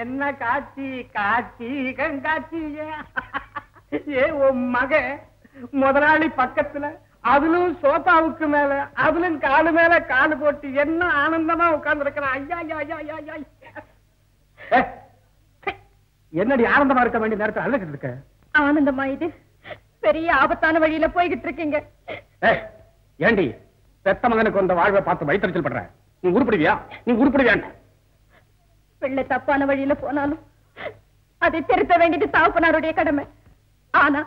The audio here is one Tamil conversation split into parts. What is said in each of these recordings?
என்ன காட்சி காட்சி கண்காட்சி ஏ உன் மக முதலாளி பக்கத்துல அதுலும் சோபாவுக்கு மேல அதுலும் காலு மேல காலு போட்டு என்ன ஆனந்தமா உட்கார்ந்து இருக்கிறான். ஐயா ஐயா ஐயா ஐயா என்னடி ஆனந்தமா இருக்க வேண்டிய நேரத்தில் அழுகிட்டு இருக்க? ஆனந்தமா இது பெரிய ஆபத்தான வழியில போய்கிட்டு இருக்கீங்க. ஏண்டி பெத்த மகனுக்கு வந்த வாழ்வை பார்த்து வயிற்றுச்சல் பண்ற? நீ உருப்பிடுவியா? நீ உருப்பிடுவியா? பிள்ளை தப்பான வழியில போனாலும் அதை திருத்த வேண்டியது தகப்பனாருடைய கடமை. ஆனா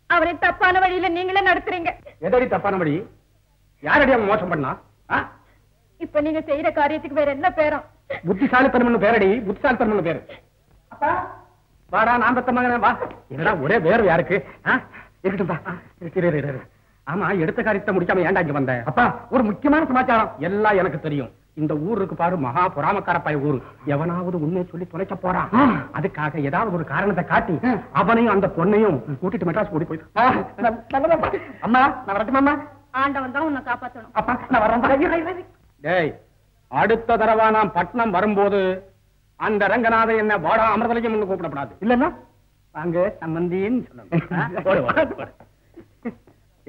அவரை தப்பான வழியில நீங்களே நடத்துறீங்க. எதடி தப்பான வழி? யாரடி அவன் மோசம் பண்ணா? இப்ப நீங்க செய்யற காரியத்துக்கு வேற என்ன பேரும்? புத்திசாலித்தனம் பேரடி, புத்திசாலித்தனம் பேரு. வாடா நான் பெத்த மகனே வா. என்னடா ஒரே வேறு யாருக்கு? இருக்கட்டும். ஆமா, எடுத்த காரியத்தை முடிக்காம ஏன்டா இங்க வந்த? அப்பா, ஒரு முக்கியமான சமாச்சாரம். எல்லாம் எனக்கு தெரியும். இந்த ஊருக்கு பாரு, மகா பொறாமக்காரப்பாய ஊரு. எவனாவது உண்மையை சொல்லி தொலைச்ச போறான். அதுக்காக ஏதாவது ஒரு காரணத்தை காட்டி அவனையும் அந்த பொண்ணையும் கூட்டிட்டு மெட்ராஸ் கூட்டி போயிட்டு. அம்மா நான் வரட்டுமா? ஆண்டவன் தான் உன்னை காப்பாற்றணும். அப்பா நான் வரேன். டேய், அடுத்த தடவை நான் பட்டணம் வரும்போது அந்த ரங்கநாதன் என்ன வாடா அமிர்தலிங்கம் கூப்பிடப்படாது. இல்லன்னா வாங்க சம்பந்தின்னு சொல்லணும்.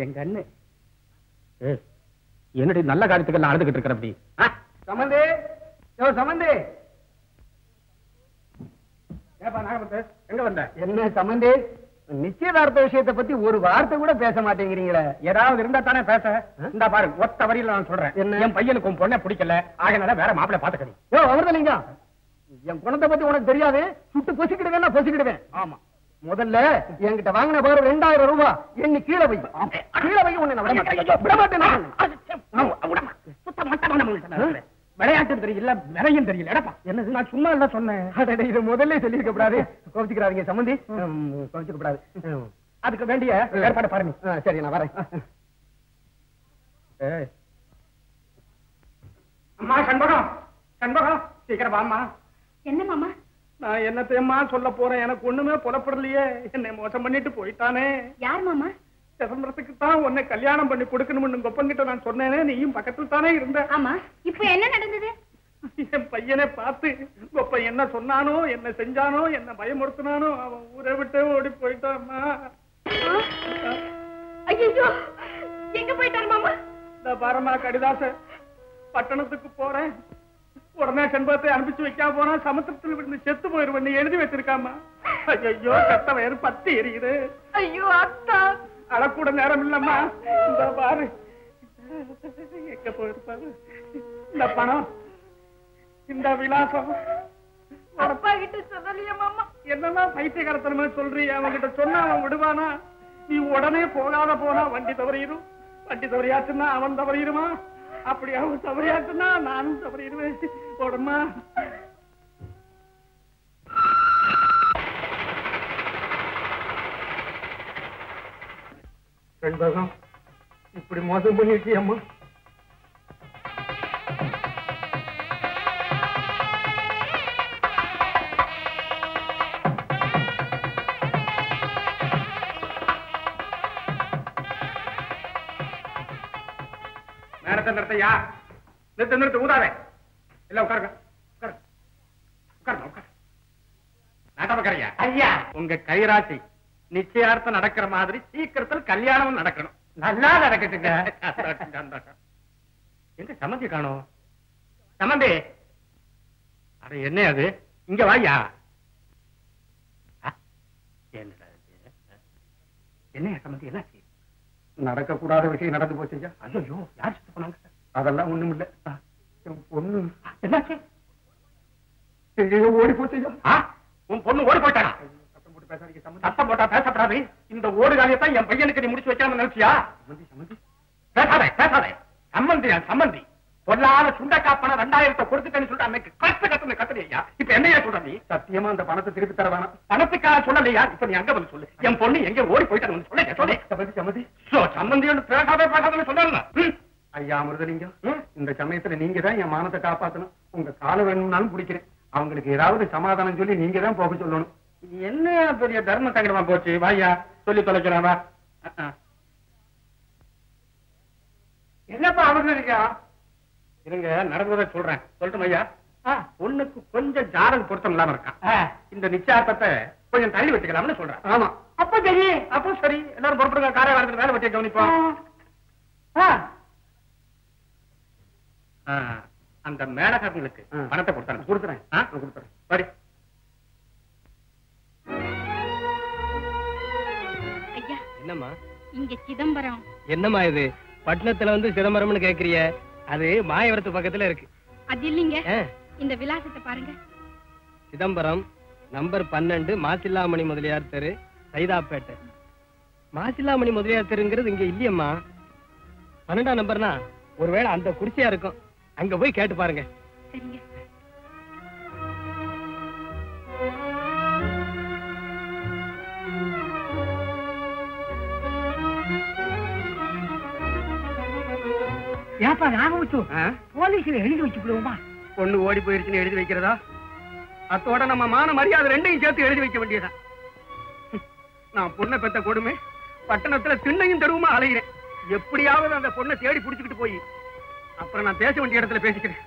எங்க அண்ணு என்னடி நல்ல காரியத்துக்கு அழுதுகிட்டு இருக்கிற? அப்படி சம்பந்தி சம்பந்தி எங்க வந்த? என்ன சம்பந்தி, நிச்சயதார்த்த விஷயத்தை பத்தி ஒரு வார்த்தை கூட பேச மாட்டேங்கிறீங்களே. ஏதாவது இருந்தா தானே பேச. இந்த பாரு, ஒத்த வரியில நான் சொல்றேன். என் பையனுக்கு உன் பொண்ணை பிடிக்கல, ஆகனால வேற மாப்பிள்ளை பாத்துக்கணும். யோ அமிர்தலிங்கம், என் குணத்தை பத்தி உனக்கு தெரியாது. சுட்டு பொசிக்கிடுவேன்னா பொசிக்கிடுவேன். ஆமா, முதல்ல என்கிட்ட வாங்கின பாரு 2000 ரூபாய் எண்ணி கீழே வை. கீழே வை. உன்னை விட மாட்டேன். விளையாட்டு தெரியல, விலையும் தெரியல. எடப்பா என்னது? நான் சும்மா எல்லாம் சொன்னேன். இது முதல்ல சொல்லியிருக்க கூடாது. கோபிச்சுக்கிறாதீங்க சம்பந்தி, கோபிச்சுக்க கூடாது. அதுக்கு வேண்டிய ஏற்பாடு பாருங்க. சரி நான் வரேன். அம்மா சண்பகம், சண்பகம் சீக்கிரம் வாம்மா. என்ன மாமா? நான் என்னத்தையம்மா சொல்ல போறேன்? எனக்கு ஒண்ணுமே புலப்படலையே. என்னை மோசம் பண்ணிட்டு போயிட்டானே. யார் மாமா? சிதம்பரத்துக்கு தான் உன்னை கல்யாணம் பண்ணி கொடுக்கணும்னு கொப்பங்கிட்ட நான் சொன்னேனே, நீயும் பக்கத்துல தானே இருந்த. ஆமா, இப்ப என்ன நடந்தது? என் பையனை பார்த்து கொப்ப என்ன சொன்னானோ, என்ன செஞ்சானோ, என்ன பயமுறுத்தினானோ, அவன் ஊரை விட்டு ஓடி போயிட்டான்மா. ஐயோ, எங்க போயிட்டாரு மாமா? இந்த பாரமா கடிதாச, பட்டணத்துக்கு போறேன், உடனே செண்பகத்தை அனுப்பிச்சு வைக்காம போனா சமுத்திரத்தில் விழுந்து செத்து போயிருவன் எழுதி வச்சிருக்காமா. ஐயோ, கத்த வயிறு பத்தி எரியுது. ஐயோ அத்தா, அழக்கூட நேரம் இல்லம்மா. இந்த பாரு, எங்க போயிருப்பாரு இந்த பணம், இந்த விலாசம். அப்பா கிட்ட சொல்லலையா மாமா? என்னன்னா பைத்தியகாரத்தனமா சொல்றீ? அவன்கிட்ட சொன்னா அவன் விடுவானா? நீ உடனே போகாத போனா வண்டி தவறிடும். வண்டி தவறியாச்சுன்னா அவன் தவறிடுமா? அப்படி அவன் தவறியாச்சுன்னா நானும் தவறிடுவேன். உடமா செண்பகம், இப்படி மோசம் பண்ணிருக்கியம்மா. நேரத்தை நிறுத்தையா? நிறுத்த ஊதாவே. இல்ல உட்காருங்க, ஐயா. உங்க கைராசி நிச்சயார்த்தம் நடக்கிற மாதிரி சீக்கிரத்தில் கல்யாணம் நடக்கணும். நல்லா நடக்கட்டுங்க. எங்க சம்மந்தி காணோம்? சம்மந்தி, அட என்ன அது? இங்க வாயா. என்ன சம்மந்தி, என்ன நடக்க கூடாத விஷயம் நடந்து போச்சு. ஐயோ, யார் செத்து போனாங்க? அதெல்லாம் ஒண்ணும் இல்ல. பொண்ணு என்னாச்சு? ஓடி போச்சு. உன் பொண்ணு ஓடி போயிட்டானா? சத்தம் போட்டா பேசப்படாது. இந்த ஓடு காலியத்தான் என் பையனுக்கு நீ முடிச்சு வைக்காம நினைச்சியா? பேசாதே பேசாதே. சம்பந்தி சம்பந்தி பொல்லாத சுண்டக்காப்பன 2000 கொடுத்துட்டேன்னு சொல்லிட்டு அன்னைக்கு கத்துறியா? இப்ப என்னையா சொல்ற நீ? சத்தியமா அந்த பணத்தை திருப்பி தர வேணாம். பணத்துக்காக சொல்லலையா? இப்ப நீ அங்க வந்து சொல்லு. என் பொண்ணு எங்க ஓடி போயிட்டான்னு சொல்ல. சம்பந்தி சம்பந்தி சம்பந்தி பேசாதே பேசாதன்னு சொல்லல. ஐயா அமிர்தலிங்கம், இந்த சமயத்துல நீங்க தான் என் மானத்தை காப்பாத்தணும். உங்க கால வேணும்னாலும் பிடிக்கிறேன். அவங்களுக்கு ஏதாவது சமாதானம் சொல்லி நீங்க தான் போக சொல்லணும். என்ன பெரிய தர்ம சங்கடமா போச்சு. வாயா சொல்லி தொலைக்கிறேன். வா. என்னப்பா அவசரம் இருக்கா? இருங்க, நடந்ததை சொல்றேன். சொல்லட்டும் ஐயா? பொண்ணுக்கு கொஞ்சம் ஜாதகம் பொருத்தம் இல்லாம இருக்கான். இந்த நிச்சயார்த்தத்தை கொஞ்சம் தள்ளி வச்சுக்கலாம்னு சொல்றேன். ஆமா, அப்ப சரி, அப்போ சரி, எல்லாரும் பொறுப்படுங்க. காரை வாரத்துல வேலை பற்றிய கவனிப்போம். அந்த மேடகாரங்களுக்கு பணத்தை கொடுத்துறேன். சரி. ஐயா, என்னம்மா இங்க சிதம்பரம். என்னம்மா இது பட்டணத்துல வந்து சிதம்பரம்னு கேக்குறிய? அது மாயவரத்து பக்கத்துல இருக்கு. அது இல்லைங்க, இந்த விலாசத்தை பாருங்க. சிதம்பரம் நம்பர் 12 மாசில்லாமணி முதலியார் தெரு, சைதாப்பேட்டை. மாசில்லாமணி முதலியார் தெருங்கிறது இங்க இல்லையம்மா. 12ஆம் நம்பர்னா ஒருவேளை அந்த குடிசையா இருக்கும். அங்க போய் கேட்டு பாருங்க. சரிங்க. ஏப்பா நாகமுத்து, போலீஸ்ல எழுதி வச்சுக்கிடுவோமா? பொண்ணு ஓடி போயிருச்சுன்னு எழுதி வைக்கிறதா? அத்தோட நம்ம மான மரியாதை ரெண்டையும் சேர்த்து எழுதி வைக்க வேண்டியதா? நான் பொண்ணை பெத்த கொடுமை பட்டணத்துல திண்ணையும் தெருவுமா அலைகிறேன். எப்படியாவது அந்த பொண்ணை தேடி புடிச்சுக்கிட்டு போய் அப்புறம் நான் பேச வேண்டிய இடத்துல பேசிக்கிறேன்.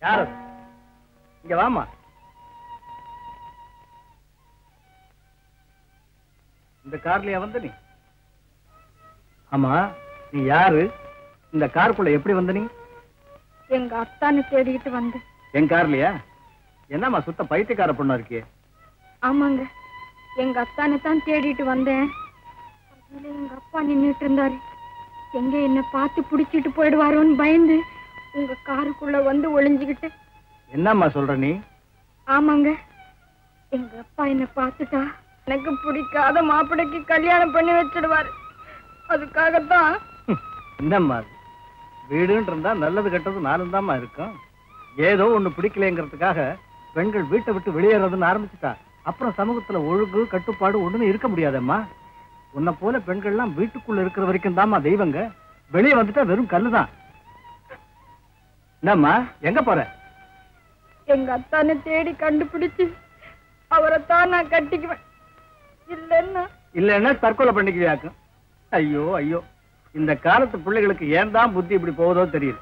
யாரு இங்க வாமா. இந்த கார்லயா வந்த நீ? ஆமா, நீ யாரு? இந்த காருக்குள்ள எப்படி வந்த நீ? எங்க அத்தானை தேடிக்கிட்டு வந்து. என் கார்லயா? என்னம்மா சுத்த பைத்தியக்கார பொண்ணா இருக்கே. ஆமாங்க, எங்க அத்தானை தான் தேடிட்டு வந்தேன். அதுல எங்க அப்பா நின்னுட்டு இருந்தாரு. எங்க என்ன பார்த்து புடிச்சிட்டு போயிடுவாரோன்னு பயந்து உங்க காருக்குள்ள வந்து ஒளிஞ்சுக்கிட்டு. என்னம்மா சொல்ற நீ? ஆமாங்க, எங்க அப்பா என்ன பார்த்துட்டா எனக்கு பிடிக்காத மாப்பிளைக்கு கல்யாணம் பண்ணி வச்சிடுவாரு. அதுக்காகத்தான். என்னம்மா வீடுன்னு இருந்தா நல்லது கெட்டது நானும் தாம்மா இருக்கும். ஏதோ ஒண்ணு பிடிக்கலங்கிறதுக்காக பெண்கள் வீட்டை விட்டு வெளியேறதுன்னு ஆரம்பிச்சுட்டா அப்புறம் சமூகத்துல ஒழுங்கு கட்டுப்பாடு ஒண்ணுன்னு இருக்க முடியாதம்மா. உன்னை போல பெண்கள்லாம் வீட்டுக்குள்ள இருக்கிற வரைக்கும் தாம்மா தெய்வங்க. வெளியே வந்துட்டா வெறும் கல்லுதான். என்னம்மா எங்க போற? எங்க அத்தானை தேடி கண்டுபிடிச்சு அவரைத்தான் நான் கட்டிக்குவேன். இல்லன்னா தற்கொலை பண்ணிக்குவியாக்கும். ஐயோ ஐயோ, இந்த காலத்து பிள்ளைகளுக்கு ஏன் தான் புத்தி இப்படி போவதோ தெரியுது.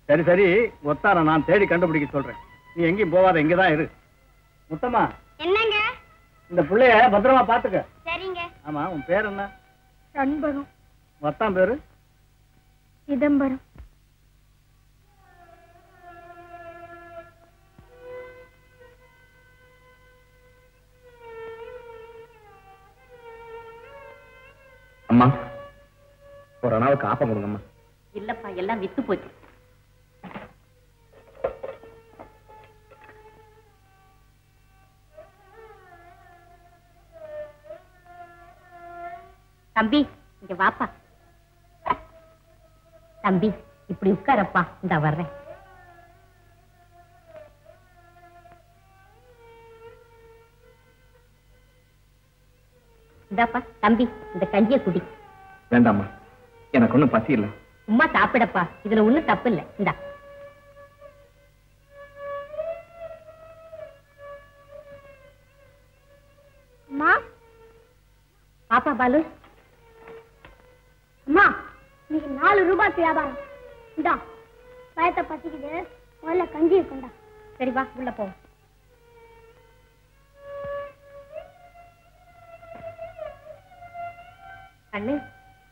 சரி சரி, ஒத்தான நான் தேடி கண்டுபிடிக்க சொல்றேன். நீ எங்கேயும் போவாத, இங்கதான் இரு. முத்தம்மா, என்னங்க? இந்த பிள்ளைய பத்திரமா பாத்துக்க. சரிங்க. ஆமா, உன் பேர் என்ன? சண்பகம். ஒத்தான் பேரு? சிதம்பரம். அம்மா, ஒரு நாளுக்கு ஆப்பம் கொடுங்கம்மா. இல்லப்பா, எல்லாம் வித்து போச்சு. தம்பி இங்க வாப்பா. தம்பி இப்படி உட்காரப்பா. இந்த வர்றேன். இந்தாப்பா தம்பி, இந்த கஞ்சியை குடி. வேண்டாம்மா, எனக்கு ஒண்ணும் பசி இல்லை. சும்மா சாப்பிடப்பா, இதுல ஒண்ணும் தப்பு இல்லை. இந்தா. பாப்பா பாலு. அம்மா, இன்னைக்கு 4 ரூபாய்க்கு வியாபாரம். இந்தா, பயத்தை பத்திக்குது, முதல்ல கஞ்சி இருக்குண்டா. சரி வா, உள்ள போ. கண்ணு,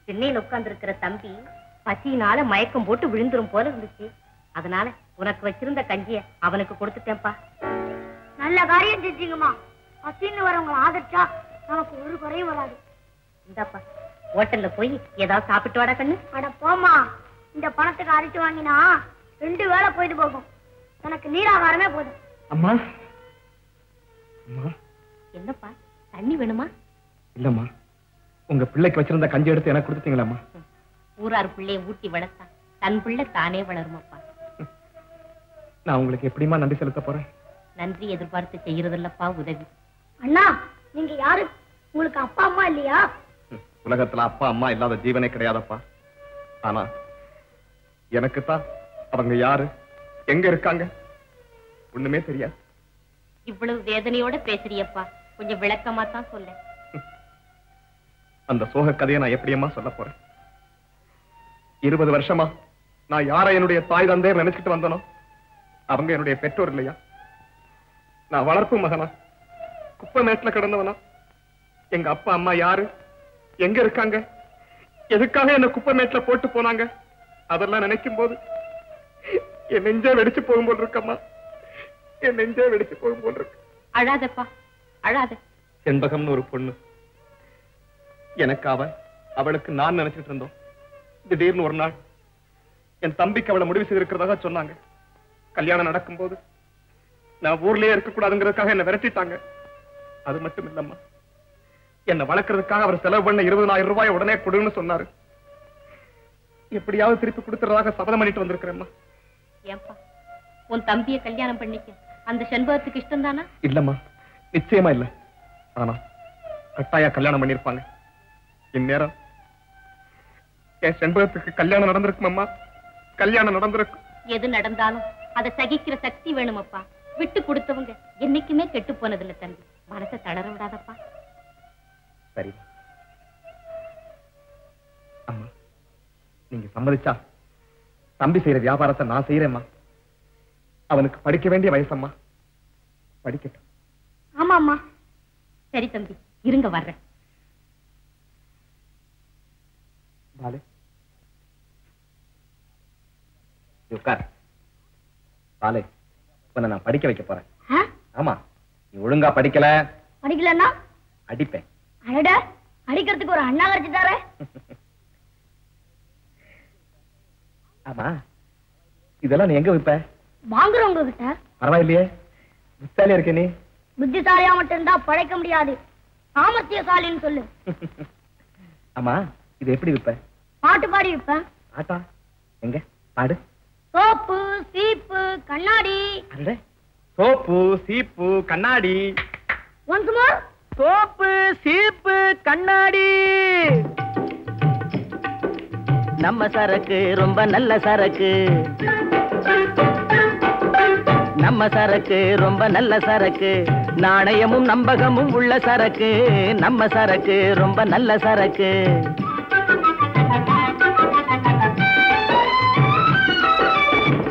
திண்ணையில் உட்கார்ந்து இருக்கிற தம்பி பசியினால மயக்கம் போட்டு விழுந்துரும் போல இருந்துச்சு. அதனால உனக்கு வச்சிருந்த கஞ்சிய அவனுக்கு கொடுத்துட்டேன்ப்பா. நல்ல காரியம் செஞ்சீங்கம்மா. பசின்னு வரவங்க ஆதரிச்சா நமக்கு ஒரு குறையும் வராது. இந்தாப்பா, ஹோட்டல்ல போய் ஏதாவது சாப்பிட்டு வாடா கண்ணு. அட போமா, இந்த பணத்துக்கு அரிச்சு வாங்கினா 2 வேளை போயிட்டு போகும். எனக்கு நீராகாரமே போதும். அம்மா, அம்மா, என்னப்பா தண்ணி வேணுமா? இல்லம்மா, உங்க பிள்ளைக்கு வச்சிருந்த கஞ்சி எடுத்து எனக்கு கொடுத்துட்டீங்களாம்மா? ஊரார் பிள்ளைய ஊட்டி வளர்த்தா தன் பிள்ளை தானே வளருமாப்பா. நான் உங்களுக்கு எப்படிமா நன்றி செலுத்த போறேன்? நன்றி எதிர்பார்த்து செய்யறதில்லப்பா உதவி. அண்ணா, நீங்க யாரு? உங்களுக்கு அப்பா அம்மா இல்லையா? உலகத்துல அப்பா அம்மா இல்லாத ஜீவனே கிடையாதப்பா. ஆனா எனக்குத்தான் அவங்க யாரு, எங்க இருக்காங்க ஒண்ணுமே தெரியாது. இவ்வளவு வேதனையோட பேசுறியப்பா, கொஞ்சம் விளக்கமா தான் சொல்ல. அந்த சோக கதையை நான் எப்படியம்மா சொல்ல போறேன்? 20 வருஷமா நான் யாரை என்னுடைய தாய் தந்தையர் நினைச்சிட்டு வந்தனோ அவங்க என்னுடைய பெற்றோர் இல்லையா? நான் வளர்ப்பு மகனா, குப்பை மேட்ல கிடந்தவனா? எங்க அப்பா அம்மா யாரு, எங்க இருக்காங்க, எதுக்காக என்ன குப்பை மேட்ல போட்டு போனாங்க? அதெல்லாம் நினைக்கும் போது என் நெஞ்சே வெடிச்சு போகும் போல் இருக்கம்மா, என் நெஞ்சே வெடிச்சு போகும் போல் இருக்கு. அழாதப்பா, அழாத. செண்பகம்னு ஒரு பொண்ணு, எனக்கு அவளுக்கு நான் நினைச்சிட்டு இருந்தோம். திடீர்னு ஒரு நாள் என் தம்பிக்கு அவளை முடிவு செய்திருக்கிறதாக சொன்னாங்க. கல்யாணம் நடக்கும் போது நான் ஊர்லயே இருக்கக்கூடாதுங்கிறதுக்காக என்ன விரட்டிட்டாங்க. அது மட்டும் இல்லம்மா, என்ன வளர்க்கறதுக்காக அவர் செலவு பண்ண 20,000 ரூபாய் உடனே கொடுன்னு சொன்னாரு. எப்படியாவது திருப்பி கொடுத்துறதாக சபதம் பண்ணிட்டு வந்திருக்கிறேம்மா. ஏன்பா, உன் தம்பிய கல்யாணம் பண்ணிக்க அந்த செண்பகத்துக்கு இஷ்டம் தானா? இல்லம்மா, நிச்சயமா இல்ல. ஆனா கட்டாயா கல்யாணம் பண்ணிருப்பாங்க. இந்நேரம் என் செண்பகத்துக்கு கல்யாணம் நடந்திருக்கும் அம்மா, கல்யாணம் நடந்திருக்கும். எது நடந்தாலும் அதை சகிக்கிற சக்தி வேணுமப்பா. விட்டு கொடுத்தவங்க என்னைக்குமே கெட்டு போனதில்லை தம்பி. மனசை தளர விடாதப்பா. சரி அம்மா, நீங்க சம்மதிச்சா தம்பி செய்யற வியாபாரத்தை நான் செய்யறேம்மா. அவனுக்கு படிக்க வேண்டிய வயசம்மா, படிக்கட்டும். ஆமாம்மா. சரி தம்பி, இருங்க வர்றேன். பாலு, உட்கார். பாலு, இப்ப நான் படிக்க வைக்க போறேன். ஆமா, நீ ஒழுங்கா படிக்கல படிக்கலன்னா அடிப்பேன். அடட, அடிக்கிறதுக்கு ஒரு அண்ணா கிடைச்சிட்டாரே. ஆமா, இதெல்லாம் நீ எங்க விப்ப? வாங்குறவங்க கிட்ட. பரவாயில்லையே, புத்தாலியா இருக்க நீ. புத்திசாலியா மட்டும் இருந்தா பழைக்க முடியாது, சாமர்த்தியசாலின்னு சொல்லு. ஆமா, இது எப்படி விப்ப? பாட்டு பாடி விப்பேன். ஆட்டா எங்க பாடு? சோப்பு, சீப்பு, கண்ணாடி. அடடே, சோப்பு, சீப்பு, கண்ணாடி. Once more. சோப்பு, சீப்பு, கண்ணாடி. நம்ம சரக்கு ரொம்ப நல்ல சரக்கு, நம்ம சரக்கு ரொம்ப நல்ல சரக்கு, நாணயமும் நம்பகமும் உள்ள சரக்கு, நம்ம சரக்கு ரொம்ப நல்ல சரக்கு.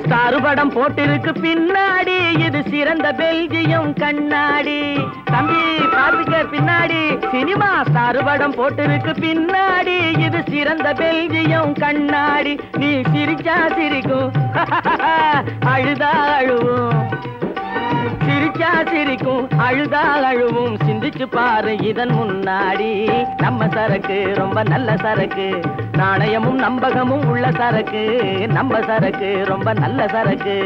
ஸ்டார் போட்டிருக்கு பின்னாடி, இது சிறந்த பெல்ஜியம் கண்ணாடி. தம்பி பாத்துக்க பின்னாடி, சினிமா ஸ்டார் போட்டிருக்கு பின்னாடி, இது சிறந்த பெல்ஜியம் கண்ணாடி. நீ சிரிச்சா சிரிக்கும், அழுதா அழுவும், சிரிச்சா சிரிக்கும், அழுதா அழுவும், சிந்திச்சு பாரு இதன் முன்னாடி. நம்ம சரக்கு ரொம்ப நல்ல சரக்கு, நாணயமும் நம்பகமும் உள்ள சரக்கு, நம்ம சரக்கு ரொம்ப நல்ல சரக்கு.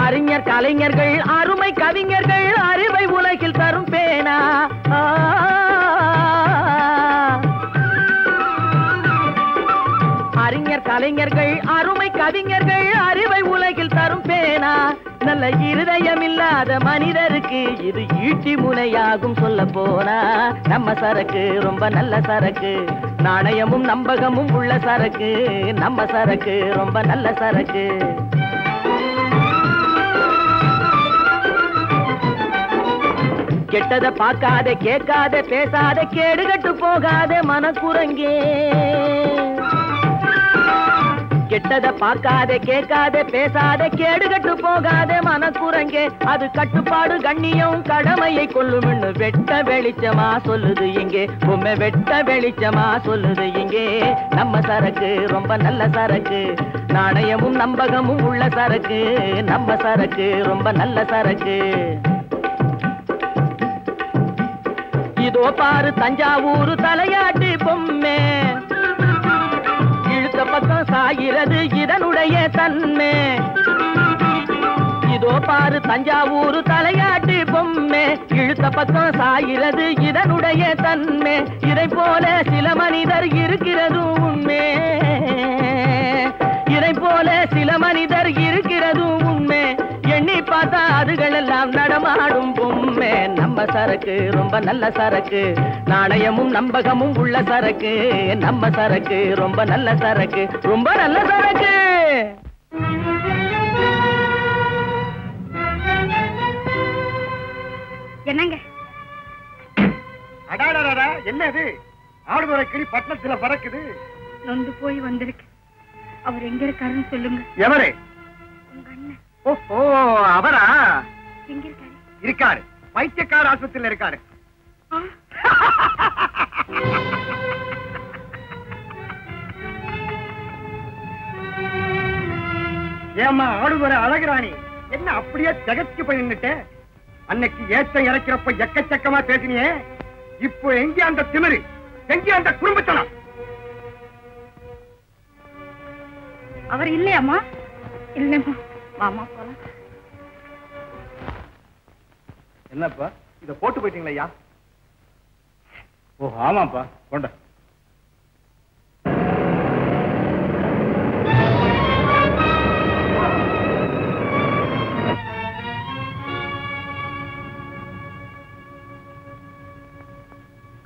அறிஞர் கலைஞர்கள் அருமை கவிஞர்கள் அறிவை உலகில் தரும் பேனா. அறிஞர் கலைஞர்கள் அருமை கவிஞர்கள் அறிவை உலகில் தரும் பேனா. நல்ல இருதயம் இல்லாத மனிதருக்கு இது ஈட்டி முனையாகும் சொல்ல போனா. நம்ம சரக்கு ரொம்ப நல்ல சரக்கு, நாணயமும் நம்பகமும் உள்ள சரக்கு, நம்ம சரக்கு ரொம்ப நல்ல சரக்கு. கெட்டத பார்க்காத கேட்காத பேசாத கேடுகட்டு போகாத மனக்குரங்கே. கெட்டத பார்க்காத கேட்காத பேசாத கேடுகட்டு போகாத மனக்குரங்கே. அது கட்டுப்பாடு கண்ணியம் கடமையை கொள்ளும்னு வெட்ட வெளிச்சமா சொல்லுது இங்கே, உண்மை வெட்ட வெளிச்சமா சொல்லுது இங்கே. நம்ம சரக்கு ரொம்ப நல்ல சரக்கு, நாணயமும் நம்பகமும் உள்ள சரக்கு, நம்ம சரக்கு ரொம்ப நல்ல சரக்கு. இதோ பாரு தஞ்சாவூர் தலையாட்டி பொம்மை, இழுத்த பக்கம் சாகிறது இதனுடைய தன்மை. இதோ பாரு தஞ்சாவூர் தலையாட்டு பொம்மை இழுத்த பக்கம் சாகிறது இதனுடைய தன்மை இதை போல சில மனிதர் இருக்கிறதும் உண்மை இதை போல சில மனிதர் இருக்கிறதும் உண்மை எண்ணி பார்த்தா அதுகள் எல்லாம் நடமாடும் பொம்மை நம்ம சரக்கு ரொம்ப நல்ல சரக்கு நாணயமும் நம்பகமும் உள்ள சரக்கு நம்ம சரக்கு ரொம்ப நல்ல சரக்கு ரொம்ப நல்ல சரக்கு என்னங்க அடாடா என்னது ஆடுதுறை கிளி பட்டணத்துல பறக்குது நொந்து போய் வந்திருக்கு அவர் எங்க இருக்காருன்னு சொல்லுங்க எவரே உங்க அண்ணன் ஓஹோ அவரா எங்க இருக்காரு இருக்காரு பைத்தியக்கார ஆஸ்பத்திரியில இருக்காரு ஆ, ஏமா ஆடுதுறை அழகுராணி என்ன அப்படியே திகச்சு போய் நின்னுட்ட அன்னைக்கு ஏற்றம் இறக்கிறப்ப எக்கச்சக்கமா பேசினியே இப்போ எங்கே அந்த திமிரு எங்கே அந்த குடும்பத்தனம் அவர் இல்லையாம்மா இல்லம்மா மாமா போலாம் என்னப்பா இத போட்டு போயிட்டீங்களா ஐயா ஓ ஆமாப்பா கொண்ட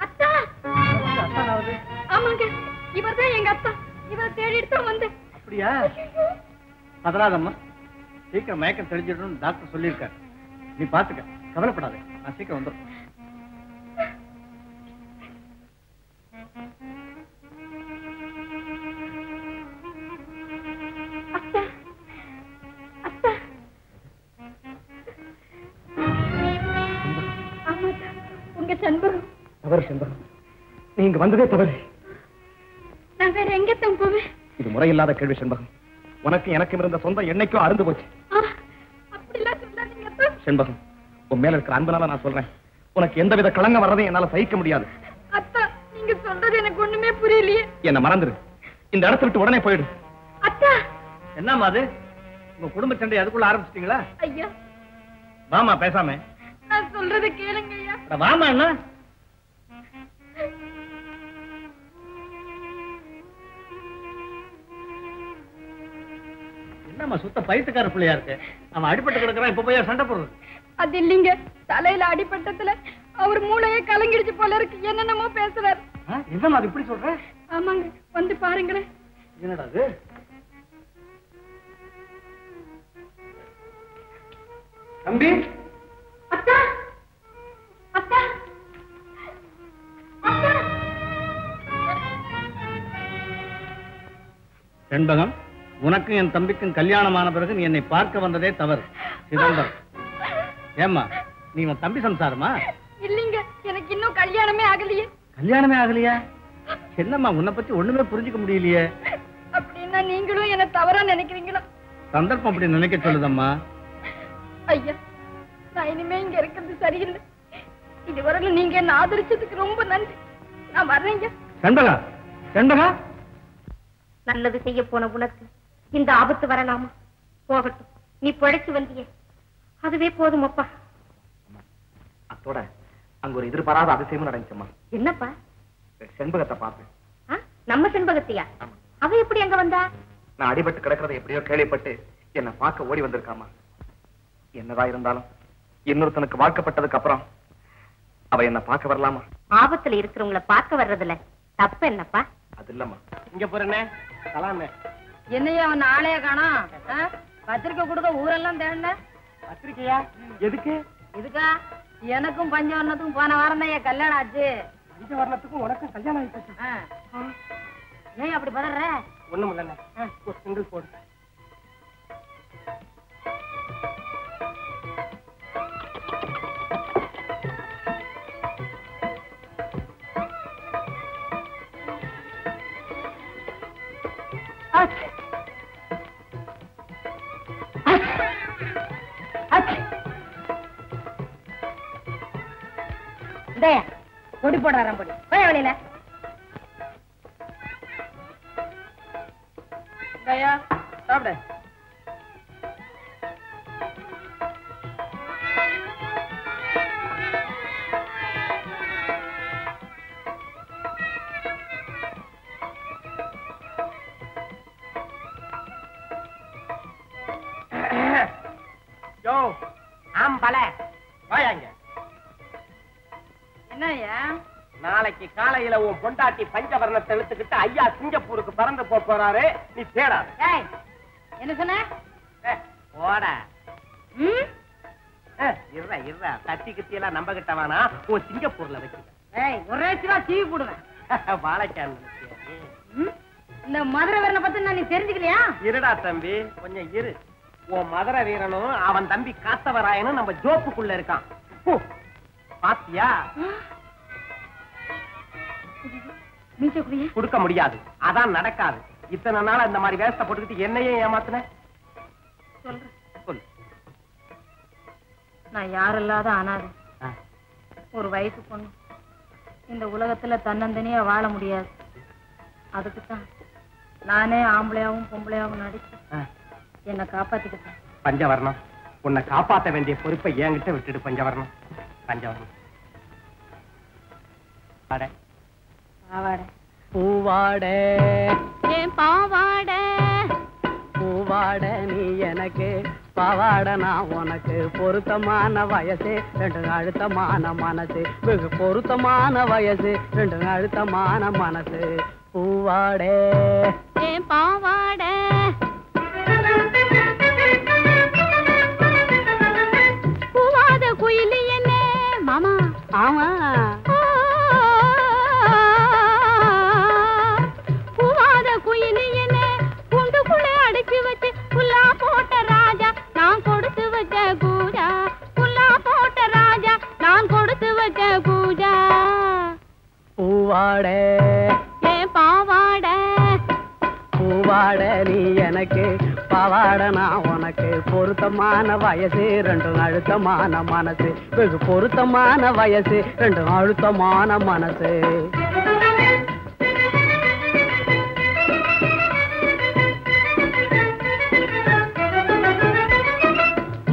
அத்தா ஆமாங்க இவர்தான் எங்க அத்தா இவர் தேடிட்டு தான் வந்தேன் அப்படியா பதறாதம்மா சீக்கிரம் மயக்கம் தெளிஞ்சிடணும்னு டாக்டர் சொல்லியிருக்காரு நீ பாத்துக்க கவலைப்படாத நான் சீக்கிரம் வந்துடும் அத்தா அத்தா ஆமாத்தா உங்க சண்பகம் தவறு செண்பகம் நீங்க வந்ததே தவறு நான் வேற எங்கத்தான் போவேன் இது முறையில்லாத கேள்வி செண்பகம் உனக்கு எனக்கும் இருந்த சொந்தம் என்னைக்கும் அறுந்து போச்சு அப்படிலாம் சொல்லாதீங்க அத்தா செண்பகம் உன் மேல இருக்கிற அன்பனால நான் சொல்றேன் உனக்கு எந்தவித களங்கம் வர்றதையும் என்னால சகிக்க முடியாது அத்தா நீங்க சொல்றது எனக்கு ஒண்ணுமே புரியலையே என்ன மறந்துரு இந்த இடத்தை விட்டு உடனே போயிடு அத்தா என்னம்மா அது உங்க குடும்ப சண்டை அதுக்குள்ள ஆரம்பிச்சிட்டீங்களா ஐயா வாமா பேசாம நான் சொல்றதை கேளுங்க ஐயா அட வாமா என்ன என்னம்மா சுத்த பைத்துக்கார பிள்ளையா இருக்கு அவன் அடிபட்டு கிடக்குறான் இப்ப போய் சண்டை போடுறது அது இல்லைங்க தலையில அடிபட்டத்துல அவர் மூளையே கலங்கிடுச்சு போல இருக்கு என்னென்னமோ பேசுறாரு என்னம்மா அது இப்படி சொல்ற ஆமாங்க வந்து பாருங்களேன் என்னடா அது தம்பி அத்தா அத்தா அத்தா செண்பகம் உனக்கும் என் தம்பிக்கும் கல்யாணமான பிறகு நீ என்னை பார்க்க வந்ததே தவறு சிதம்பரம் ஏம்மா நீ உன் தம்பி சம்சாரமா இல்லைங்க எனக்கு இன்னும் கல்யாணமே ஆகலையே கல்யாணமே ஆகலையா என்னம்மா உன்னை பத்தி ஒண்ணுமே புரிஞ்சுக்க முடியலையே அப்படின்னா நீங்களும் என்ன தவறா நினைக்கிறீங்களா சந்தர்ப்பம் அப்படி நினைக்க சொல்லுதம்மா ஐயா நான் இனிமே இங்க இருக்கிறது சரியில்லை இதுவரையில நீங்க என்ன ஆதரிச்சதுக்கு ரொம்ப நன்றி நான் வர்றேங்க செண்பகா செண்பகா நல்லது செய்ய போன உனக்கு இந்த ஆபத்து வரலாமா போகட்டும் நீ பிழைச்சு வந்தியே அதுவே போதும் அப்பா அத்தோட அங்க ஒரு எதிர்பாராத அதிசயமும் நடந்துச்சம்மா என்னப்பா செண்பகத்தை பார்த்தேன் ஆ? நம்ம செண்பகத்தையா அவ எப்படி அங்க வந்தா நான் அடிபட்டு கிடக்கிறத எப்படியோ கேள்விப்பட்டு என்ன பார்க்க ஓடி வந்திருக்காமா என்னதான் இருந்தாலும் இன்னொருத்தனுக்கு வாழ்க்கப்பட்டதுக்கு அப்புறம் அவ என்ன பார்க்க வரலாமா ஆபத்துல இருக்கிறவங்கள பார்க்க வர்றதுல தப்பு என்னப்பா அது இல்லம்மா இங்க போறேனே கலாமே என்னையா அவன் ஆளைய காணோம் பத்திரிக்கை கொடுக்க ஊரெல்லாம் தேடின பத்திரிக்கையா எதுக்கு இதுக்கா எனக்கும் பஞ்சவர்ணத்துக்கும் போன வாரம் தான் என் கல்யாணம் ஆச்சு பஞ்சவர்ணத்துக்கும் உனக்கும் கல்யாணம் ஆயிடுச்சு ஏன் அப்படி பதற ஒண்ணும் இல்லைண்ணே ஒரு சிங்கிள் போடு பொடி போடுறாராம் பொடி போய் வெளியில சாப்பிட யோ ஆம்பல வாயாங்க. என்னய்யா? நாளைக்கு காலையில உன் பொண்டாட்டி பஞ்சவர்ணத்தை இழுத்துக்கிட்டு ஐயா சிங்கப்பூருக்கு பறந்து போறாரு. நீ தேடாத. ஏய், என்ன சொன்ன? போட. ம்? இருடா இருடா, தட்டி கிட்டி எல்லாம் நம்ப கிட்டவானா உன் சிங்கப்பூர்ல வச்சு. ஏய், ஒரே சிவா டிவி போடுவேன். வாழைக்கான் ம்? இந்த மதுரை வீரனை பத்தி நான் நீ தெரிஞ்சுக்கலையா? இருடா தம்பி, கொஞ்சம் இரு. உன் மதுரை வீரனும் அவன் தம்பி காத்தவராயனும் நம்ம ஜோப்புக்குள்ள இருக்கான். பாத்தியா? மீசக்குடியே கொடுக்க முடியாது, அதான் நடக்காது. இத்தனை நாள் இந்த மாதிரி வேஸ்ட போட்டுக்கிட்டு என்னையே ஏமாத்துன. சொல்றேன். சொல்லு. நான் யாரில்லாத அனாதை, ஒரு வயசு பொண்ணு. இந்த உலகத்துல தன்னந்தனியா வாழ முடியாது. அதுக்குத்தான் நானே ஆம்பளையாவும் பொம்பளையாவும் நடிச்சு என்னை காப்பாத்திக்கிட்டேன். பஞ்சவர்ணம், உன்னை காப்பாற்ற வேண்டிய பொறுப்பை என்கிட்ட விட்டுடு. பஞ்சவர்ணம், பஞ்சவர்ணம். பாவாடை பூவாடை ஏன் பாவாடை, பூவாடை நீ எனக்கு, பாவாடை நான் உனக்கு. பொருத்தமான வயசு, ரெண்டு அழுத்தமான மனசு. வெகு பொருத்தமான வயசு, ரெண்டு அழுத்தமான மனசு. பூவாடை ஏன் பாவாடை, பூவாத குயிலி என்ன மாமா. ஆமா, பூவாத குயிலி என்ன குண்டுக்குள்ள அடிச்சு வச்சு புல்லா போட்ட ராஜா நான் கொடுத்து வச்ச கூஜா. புல்லா போட்ட ராஜா நான் கொடுத்து வச்ச கூஜா. பூவாடை ஏன் பாவாடை, பூவாடை நீ எனக்கு, பாவாடை நான் உனக்கு. பொருத்தமான வயசு, ரெண்டு அழுத்தமான மனசு. வெகு பொருத்தமான வயசு, ரெண்டு அழுத்தமான மனசு.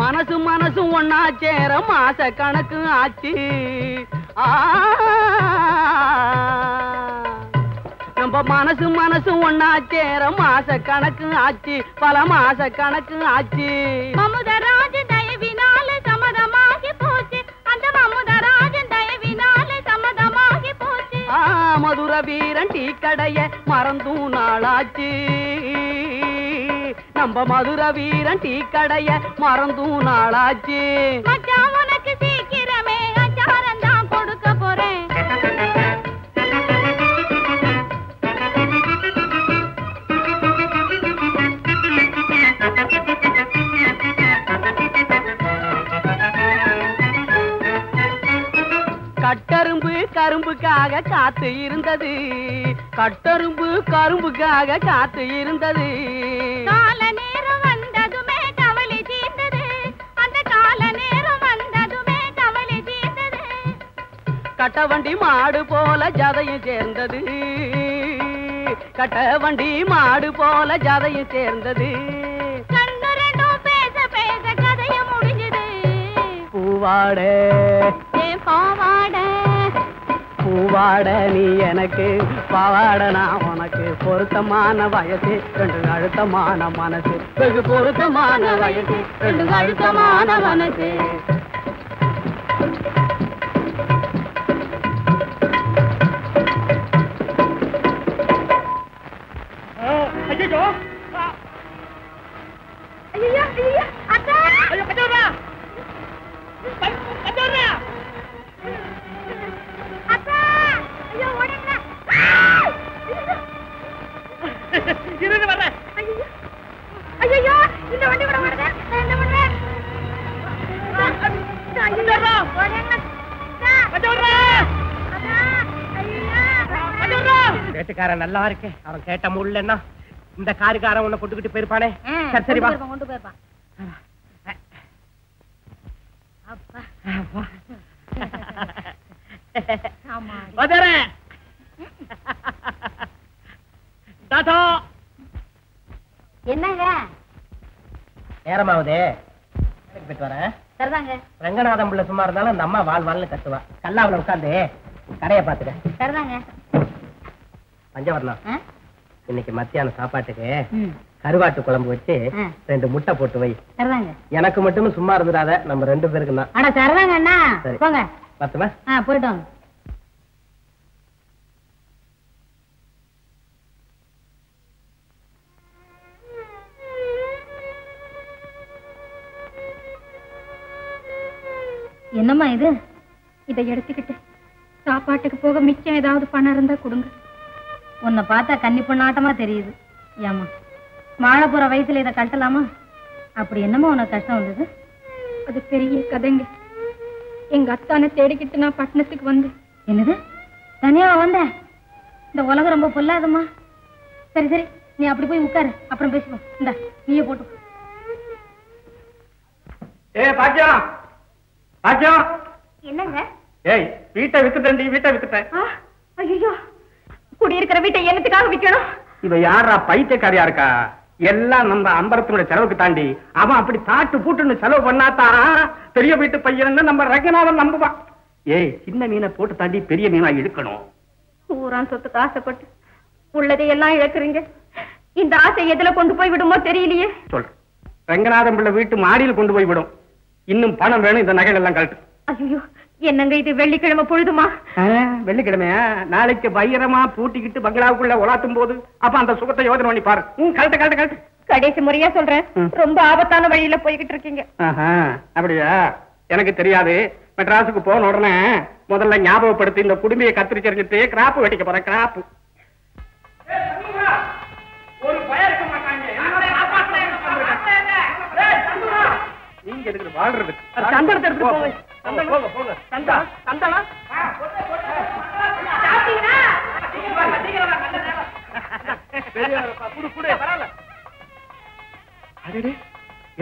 மனசு மனசு ஒன்னா சேர மாச கணக்கு ஆச்சு. நம்ம மனசு மனசு ஒன்னா சேர மாச கணக்கு ஆச்சு. பல மாச கணக்கு ஆச்சு. மமுதராஜன் தயவினால சம்மதமாகி போச்சு. அந்த மமுதராஜன் தயவினால சம்மதமாகி போச்சு. மதுர வீரன் டீ கடைய மறந்தும் நாளாச்சு. நம்ம மதுர வீரன் டீ கடைய மறந்தும் நாளாச்சு. மச்சான் உனக்கு சீக்கிரமே அச்சாரம் தான் கொடுக்க போறேன். கட்டரும்பு கரும்புக்காக காத்து இருந்தது. கட்டரும்பு கரும்புக்காக காத்து இருந்தது. கால நேரம் வந்ததுமே கவலை தீர்ந்தது. அந்த கால நேரம் வந்ததுமே கவலை தீர்ந்தது. கட்ட வண்டி மாடு போல ஜதையும் சேர்ந்தது. கட்ட வண்டி மாடு போல ஜதையும் சேர்ந்தது. கண்ணு ரெண்டும் பேச பேச கதைய முடிஞ்சது. பூவாடை ஏன் பாவாடை, பூவாடை நீ எனக்கு, பாவாடை நான் உனக்கு. பொருத்தமான வயசு, ரெண்டு அழுத்தமான மனசு. வெகு பொருத்தமான வயசு, ரெண்டு அழுத்தமான மனசு. ஐயோ ஐயா ஐயா அத்தா, ஐயோ கஜோரா கஜோரா அத்தா, ஐயோ ஓடுங்க. இருந்து வர்றேன். ஐயோ இந்த வண்டி கூட வருது. நான் என்ன பண்றேன்? கஜோரா கஜோரா. கேட்டுக்காரன் நல்லா இருக்கே. அவன் கேட்ட முள்ளன்னா இந்த காருக்காரன் உன்னை கொண்டுகிட்டு போயிருப்பானே. சரி சரி வா. கொண்டு போயிருப்பான். அப்பா ஆமா வதரே டாடா. என்னங்க நேரமாவுதே, போயிட்டு வரேன். சரிதாங்க ரங்கநாதம் பிள்ளை சும்மா இருந்தாலும் அந்த அம்மா வாழ் வாழ்னு கத்துவா. கல்லாவுல உட்காந்து கரையை பாத்துக்க. சரிதாங்க. பஞ்சவர்ணம், இன்னைக்கு மத்தியானம் சாப்பாட்டுக்கு கருவாட்டு குழம்பு வச்சு 2 முட்டை போட்டு வை. சரிதாங்க. எனக்கு மட்டும் சும்மா இருந்துடாத, நம்ம 2 பேருக்கு தான். அட சரிதாங்க அண்ணா. போங்க. பத்துமா? போயிட்டு வாங்க. என்னம்மா இது? இதை எடுத்துக்கிட்டு சாப்பாட்டுக்கு போக மிச்சம் ஏதாவது பணம் இருந்தா கொடுங்க. உன்னை பார்த்தா கன்னி பொண்ணாட்டமா தெரியுது. ஏமா வாழ போற வயசுல இதை கட்டலாமா? அப்படி என்னமோ உனக்கு கஷ்டம் வந்தது? அது பெரிய கதைங்க. எங்க அத்தானை தேடிக்கிட்டு நான் பட்டணத்துக்கு வந்தேன். என்னது, தனியாவா வந்த? இந்த உலகம் ரொம்ப பொல்லாதம்மா. சரி சரி, நீ அப்படி போய் உட்காரு, அப்புறம் பேசுவோம். இந்த நீயே போட்டு. பாக்கியம் பாக்கியம். என்னங்க? ஏய், வீட்டை வித்துட்டேன், வீட்டை வித்துட்டேன். ஐயோ, குடியிருக்கிற வீட்டை என்னத்துக்காக விற்கணும்? இவ யாரா பைத்தியக்காரியா இருக்கா? எல்லாம் நம்ம அம்பரத்தினுடைய செலவுக்கு தாண்டி அவன் அப்படி தாட்டு பூட்டுன்னு செலவு பண்ணாதான் பெரிய வீட்டு பையன் நம்ம ரங்கநாதன் நம்புவான். ஏய், சின்ன மீனை போட்டு தாண்டி பெரிய மீனா இழுக்கணும். ஊரான் சொத்துக்கு ஆசைப்பட்டு உள்ளதை எல்லாம் இழக்குறீங்க. இந்த ஆசை எதுல கொண்டு போய் விடுமோ தெரியலையே. சொல்றேன், ரங்கநாதன் பிள்ளை வீட்டு மாடியில் கொண்டு போய் விடும். இன்னும் பணம் வேணும், இந்த நகைகள் எல்லாம் கழட்டு. ஐயோ, என்னங்க இது வெள்ளிக்கிழமை பொழுதுமா? வெள்ளிக்கிழமையா? நாளைக்கு பயங்கரமா பூட்டிக்கிட்டு பங்களாவுக்குள்ள உலாத்தும் போது அப்ப அந்த சுகத்தை யோசனை பண்ணி பாரு. கழட்டு கழட்டு கழட்டு. கடைசி முறையா சொல்றேன், ரொம்ப ஆபத்தான வழியில போய்கிட்டு இருக்கீங்க. அப்படியா? எனக்கு தெரியாது. மெட்ராஸுக்கு போன உடனே முதல்ல ஞாபகப்படுத்தி இந்த குடுமையை கத்திரிச்சரிஞ்சிட்டு கிராப்பு வெட்டிக்க போறேன். கிராப்பு ஒரு பயம் இருக்க மாட்டாங்க. நீங்க எதுக்கு வாழ்றது? சந்தனத்தை எடுத்து போங்க. போங்க போங்க. சந்தனம்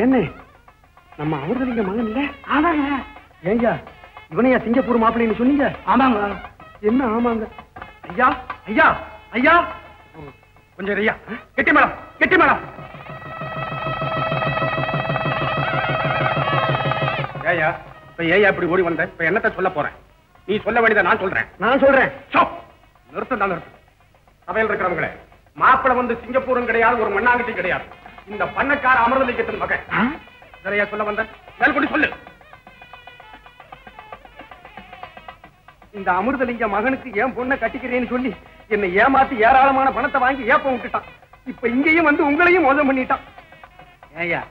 என்ன நம்ம அமிர்தலிங்க மகன் இல்ல? ஆமாங்க. ஏங்க இவனையா சிங்கப்பூர் மாப்பிள்ளைன்னு சொன்னீங்க? ஆமாங்க. என்ன ஆமாங்க? ஐயா ஐயா ஐயா, கொஞ்சம் ஐயா, கெட்டி மேடம் கெட்டி மேடம். ஏயா இப்ப ஏயா இப்படி ஓடி வந்த? இப்ப என்னத்த சொல்ல போறேன்? நீ சொல்ல வேண்டியதை நான் சொல்றேன். நான் சொல்றேன். நிறுத்தம் தான் நிறுத்தம். சபையில் இருக்கிறவங்களே, மாப்பிளை வந்து சிங்கப்பூரும் கிடையாது, ஒரு மண்ணாங்கட்டி கிடையாது. இந்த பண்ணக்கார அமிர்தலிங்கத்தின் மகன். சரியா சொல்ல வந்த? மேல்கொண்டு சொல்லு. இந்த அமிர்தலிங்க மகனுக்கு ஏன் பொண்ணை கட்டிக்கிறேன்னு சொல்லி என்னை ஏமாத்தி ஏராளமான பணத்தை வாங்கி ஏப்ப விட்டுட்டான். இப்ப இங்கேயும் வந்து உங்களையும் மோசம் பண்ணிட்டான். ஏய்யா,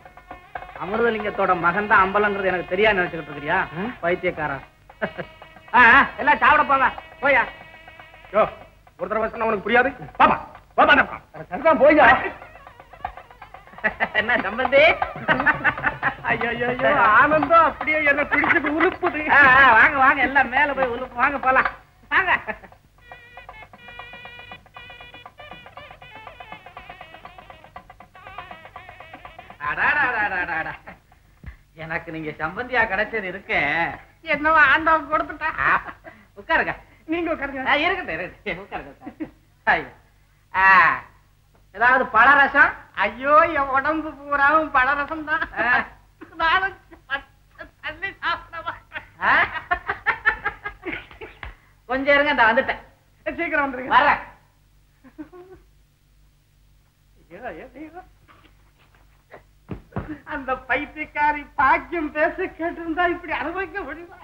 அமிர்தலிங்கத்தோட மகன் தான் அம்பலங்கிறது எனக்கு தெரியாது நினைச்சுக்கிட்டு இருக்கிறியா பைத்தியக்காரா? எல்லாம் சாப்பிட போங்க போயா. ஒரு தடவை சொன்னா உனக்கு புரியாது. பாப்பா பாப்பா சரிதான் போயா. என்ன சம்பந்தி? ஐயோ, ஆனந்தம் அப்படியே என்ன பிடிச்சிட்டு உழுப்புது. வாங்க வாங்க, எல்லாம் மேல போய் உழுப்பு. வாங்க போலாம் வாங்க. எனக்கு நீங்க சம்பந்தியா கிடைச்சது இருக்கு. என்னவா ஆண்டவன் கொடுத்துட்டா? உட்காருங்க. நீங்க உட்காருங்க. இருக்கட்டும் உட்காருங்க. ஏதாவது பழரசம்? ஐயோ, என் உடம்பு பூராவும் பழரசம் தான். நானும் தண்ணி சாப்பிட மாட்டேன். கொஞ்சம் இருங்க, இந்த வந்துட்டேன். சீக்கிரம் வந்துருங்க. வரேன். அந்த பைத்தியக்காரி பாக்கியம் பேச கேட்டிருந்தா இப்படி அனுபவிக்க முடியுமா?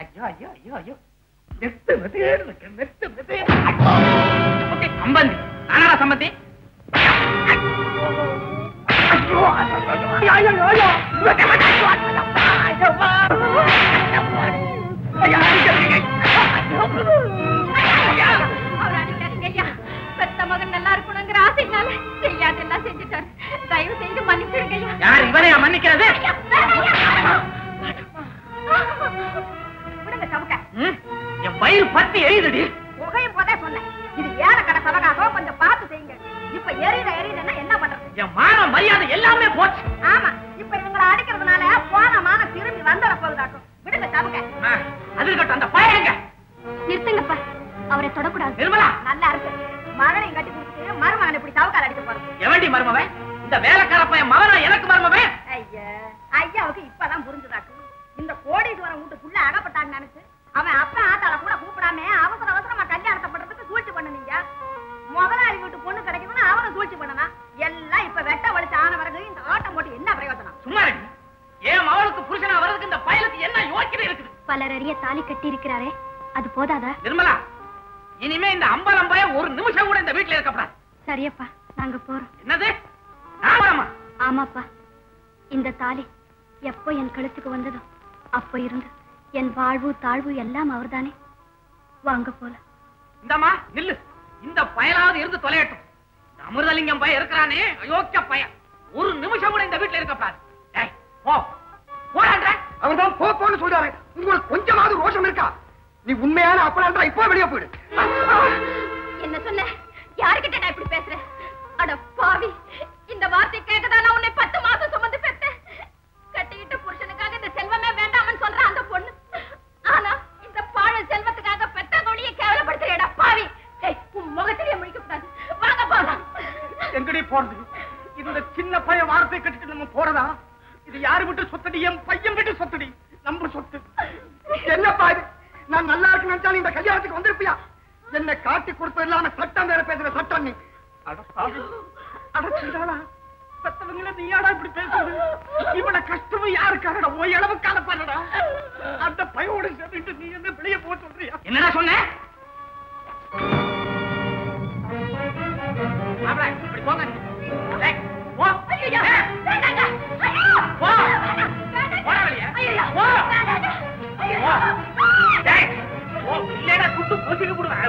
ஐயோ ஐயோ ஐயோ ஐயோ, சம்பந்தி நானா சம்பந்தி? பெத்த மகன் நல்லா இருக்கணுங்கிற ஆசைனால செய்யாதெல்லாம் செஞ்சுட்டாரு. தயவு செய்து மன்னிச்சிடுங்க. யார் இவரையா மன்னிக்கிறது? என் வயிறு பத்தி எழுதுடி. புகையும் போதே சொன்னேன், இது ஏற கடை சவகாசோ, கொஞ்சம் பார்த்து செய்யுங்க. இப்ப எரியுதுன்னா என்ன பண்றது? என் மான மரியாதை எல்லாமே போச்சு. ஆமா, இப்ப இவங்களை அடிக்கிறதுனால போன மான திரும்பி வந்துட போகுதாக்கும். விடுங்க சவுக்க. அது இருக்கட்டும், அந்த பயங்க நிறுத்துங்கப்பா, அவரை தொடக்கூடாது. நிர்மலா, நல்லா இருக்கு. மகனையும் கட்டி கொடுத்துட்டு மருமகன் இப்படி சவுக்கால் அடிக்க போறது. எவண்டி மருமவன்? இந்த வேலைக்கார பையன் மகனா எனக்கு மருமவன்? ஐயா, ஐயாவுக்கு இப்பதான் புரிஞ்சுதாக்கு. இந்த கோடீஸ்வரன் வீட்டுக்குள்ள அகப்பட்டாங்க நினைச்சு அவன் அப்பா பலர் அறிய தாலி கட்டி இருக்கிறாரே, அது போதாதா? நிர்மலா, இனிமே இந்த அம்பலம்பய ஒரு நிமிஷம் கூட இந்த வீட்டுல இருக்கப்படாது. சரியப்பா, நாங்க போறோம். என்னது? ஆமாப்பா, இந்த தாலி எப்போ என் கழுத்துக்கு வந்ததோ அப்போ இருந்து என் வாழ்வு தாழ்வு எல்லாம் அவர்தானே. வாங்க போல. இந்தம்மா நில்லு. இந்த பயலாவது இருந்து தொலையட்டும். அமிர்தலிங்கம் பையன் இருக்கிறானே, அயோக்கிய பையன், ஒரு நிமிஷம் கூட இந்த வீட்டுல இருக்கப்படாது. அவன் தான் போன்னு சொல்றாரு. உங்களுக்கு கொஞ்சமாவது ரோஷம் இருக்கா? நீ உண்மையான அப்பா இப்போ வெளியே போயிடு. என்ன சொன்ன? யாருக்கிட்ட நான் இப்படி பேசுறேன்? அட பாவி, இந்த வார்த்தை கேட்கதான் நான் உன்னை 10 மாசம் சுமந்து பெற்றேன். கட்டிக்கிட்ட புருஷனுக்காக இந்த செல்வமே வேண்டாம்னு சொல்ற அந்த பொண்ணு, ஆனா இந்த பாழ செல்வத்துக்காக பெத்த கொடியை கேவலப்படுத்துறேடா பாவி. உன் முகத்திலேயே முடிக்கப்படாது. வாங்க போலாம். எங்கடி போறது? இந்த சின்ன பையன் வார்த்தை கட்டிட்டு நம்ம போறதா? இது யாரு விட்டு சொத்தடி? என் பையன் விட்டு சொத்தடி. நம்ம சொத்து என்னப்பா இது? நான் நல்லா இருக்கு நினைச்சாலும் இந்த கல்யாணத்துக்கு வந்திருப்பியா? என்ன காட்டி கொடுத்தது இல்லாம சட்டம் வேற பேசுற சட்டம் நீ. அடச்சிடாளா பெத்தவங்கள நீயாடா இப்படி பேசுறது? இவள கஷ்டமும் யாருக்காகடா? ஓய் அளவுக்கான பண்ணடா. அந்த பையோட சேர்ந்துட்டு நீ என்ன வெளியே போக சொல்றியா? என்னடா சொன்ன? இப்படி போங்க. இல்லடா குட்டு போசிக்க போடுவேன்.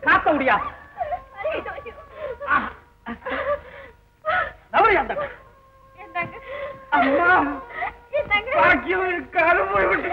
காத்த முடியா? அம்மா பாக்கியம் இருக்காது போய்விட்டு